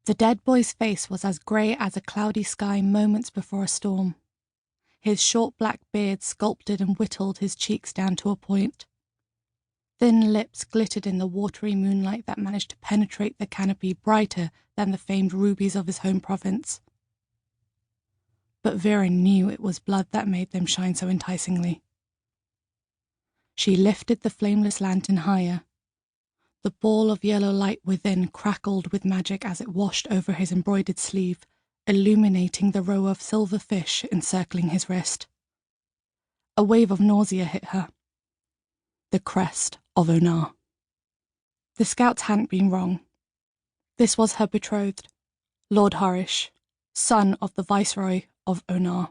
The dead boy's face was as grey as a cloudy sky moments before a storm. His short black beard sculpted and whittled his cheeks down to a point. Thin lips glittered in the watery moonlight that managed to penetrate the canopy brighter than the famed rubies of his home province. But Vira knew it was blood that made them shine so enticingly. She lifted the flameless lantern higher. The ball of yellow light within crackled with magic as it washed over his embroidered sleeve, illuminating the row of silver fish encircling his wrist. A wave of nausea hit her. The crest of Onar. The scouts hadn't been wrong. This was her betrothed, Lord Harish, son of the Viceroy of Onar,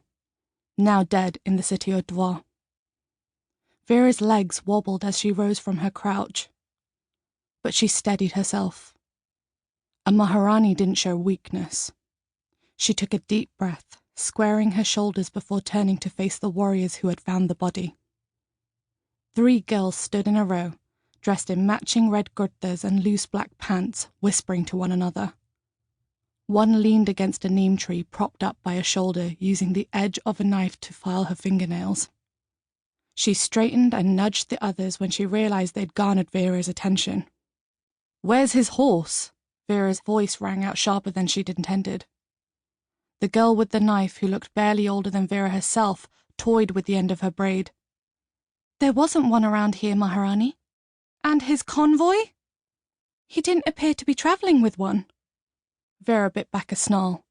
now dead in the city of Dwar. Vira's legs wobbled as she rose from her crouch, but she steadied herself. A maharani didn't show weakness. She took a deep breath, squaring her shoulders before turning to face the warriors who had found the body. 3 girls stood in a row, dressed in matching red kurtas and loose black pants, whispering to one another. One leaned against a neem tree propped up by a shoulder, using the edge of a knife to file her fingernails. She straightened and nudged the others when she realized they'd garnered Vira's attention. "Where's his horse?" Vira's voice rang out sharper than she'd intended. The girl with the knife, who looked barely older than Vira herself, toyed with the end of her braid. "There wasn't one around here, Maharani. And his convoy? He didn't appear to be traveling with one." Vira bit back a snarl.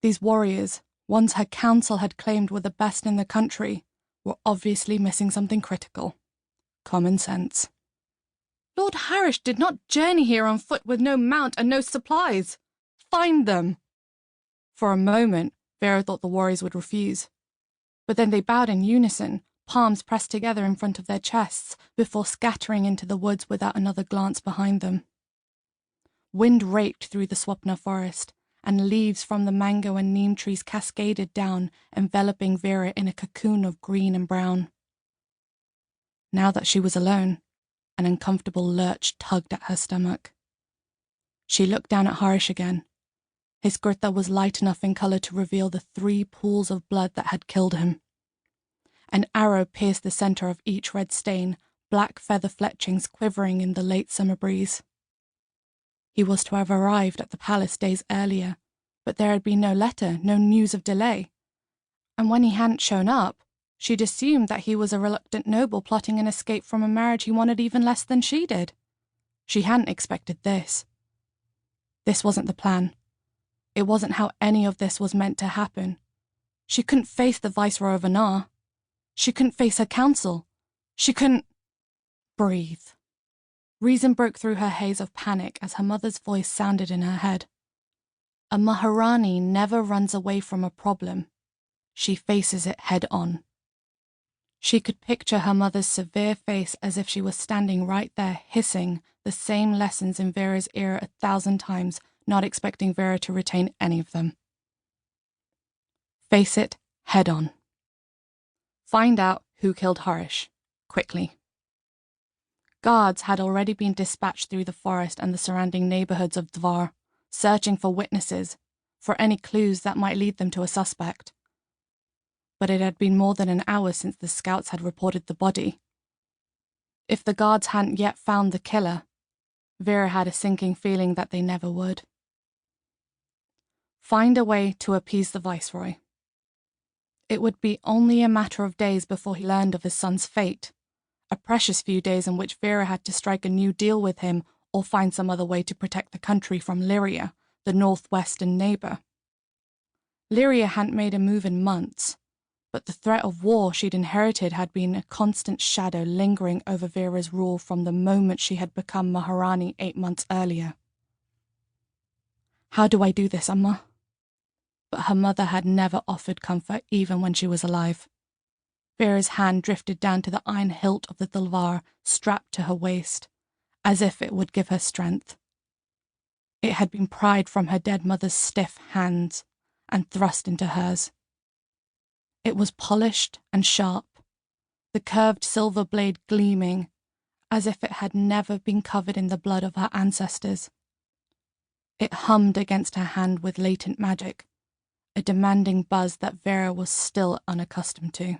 These warriors, ones her council had claimed were the best in the country, were obviously missing something critical. Common sense. "Lord Harish did not journey here on foot with no mount and no supplies. Find them." For a moment, Vira thought the warriors would refuse. But then they bowed in unison, palms pressed together in front of their chests, before scattering into the woods without another glance behind them. Wind raked through the Swapna forest, and leaves from the mango and neem trees cascaded down, enveloping Vira in a cocoon of green and brown. Now that she was alone, an uncomfortable lurch tugged at her stomach. She looked down at Harish again. His kurta was light enough in color to reveal the 3 pools of blood that had killed him. An arrow pierced the center of each red stain, black feather fletchings quivering in the late summer breeze. He was to have arrived at the palace days earlier, but there had been no letter, no news of delay. And when he hadn't shown up, she'd assumed that he was a reluctant noble plotting an escape from a marriage he wanted even less than she did. She hadn't expected this. This wasn't the plan. It wasn't how any of this was meant to happen. She couldn't face the Viceroy of Anar. She couldn't face her council. She couldn't breathe. Reason broke through her haze of panic as her mother's voice sounded in her head. A maharani never runs away from a problem. She faces it head on. She could picture her mother's severe face as if she was standing right there hissing the same lessons in Vira's ear 1,000 times, not expecting Vira to retain any of them. Face it head on. Find out who killed Harish, quickly. Guards had already been dispatched through the forest and the surrounding neighborhoods of Dwar, searching for witnesses, for any clues that might lead them to a suspect. But it had been more than an hour since the scouts had reported the body. If the guards hadn't yet found the killer, Vira had a sinking feeling that they never would. Find a way to appease the Viceroy. It would be only a matter of days before he learned of his son's fate, a precious few days in which Vira had to strike a new deal with him or find some other way to protect the country from Lyria, the northwestern neighbor. Lyria hadn't made a move in months, but the threat of war she'd inherited had been a constant shadow lingering over Vira's rule from the moment she had become Maharani 8 months earlier. "How do I do this, Amma?" But her mother had never offered comfort even when she was alive. Vira's hand drifted down to the iron hilt of the talvar strapped to her waist, as if it would give her strength. It had been pried from her dead mother's stiff hands and thrust into hers. It was polished and sharp, the curved silver blade gleaming, as if it had never been covered in the blood of her ancestors. It hummed against her hand with latent magic, a demanding buzz that Vira was still unaccustomed to.